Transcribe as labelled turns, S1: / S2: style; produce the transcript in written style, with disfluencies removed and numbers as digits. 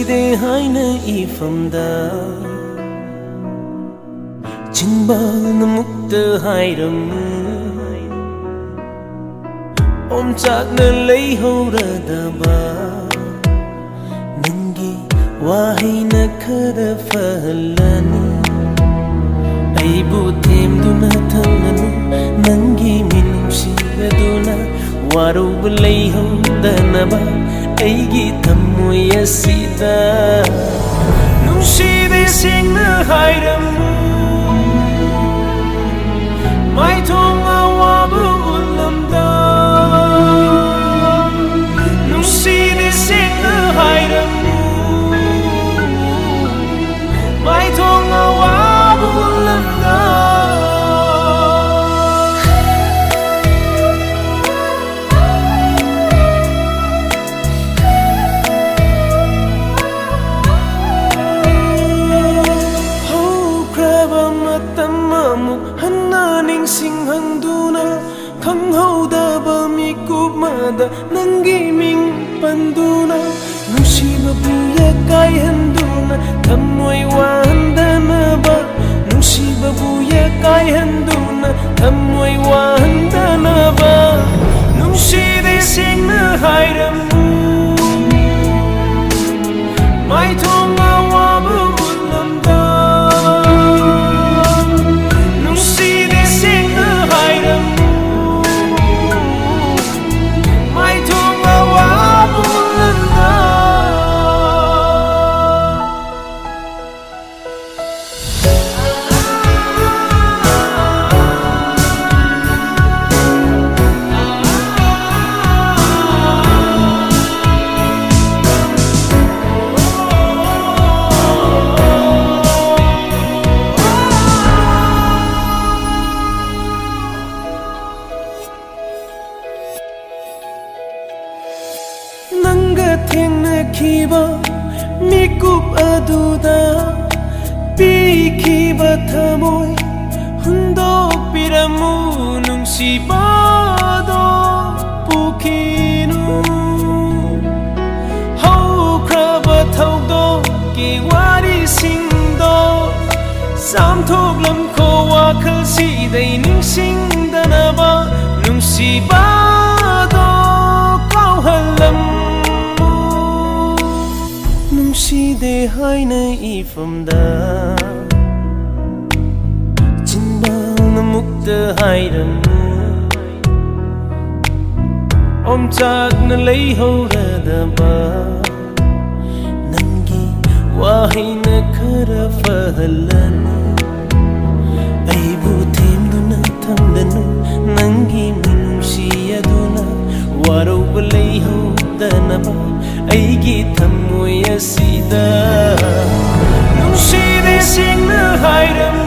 S1: de haina ifamda Chinbal mukta hairam Om chak na lay hauradaba Nangi wahay na khara fahalani Aibu temduna thalanu Nangi minumsi aduna Warub lay haudanaba Aigi thamoy asida Nungside singna hairam Mai thong awabu ulamda Nungside singna hairam Mai thong awabu ulamda Singhangduna khanghaudaba mikupmada nangi ming panduna nungsiba buya kaihanduna thamoy wahandanaba nungsiba buya kaihanduna thamoy wahandanaba nungside singna hairamu mai thong awabu ulamda Thengnakiba mikup aduda pikhiba thamoy hundokpiramu nungsibado pukhinu haukraba thaudokki warisingdo samthoklamkho wakhalsidai ningsingdanaba nungsibado kauhalam Nungside haina ifamda Chinbal na mukta hairam Om chak na lay hauradaba Nangi wahay na khara fahalani Aibu temduna thamdanu Nangi minumsi aduna Warub lay haudanaba Aigi thamoy asida Nungside singna hairam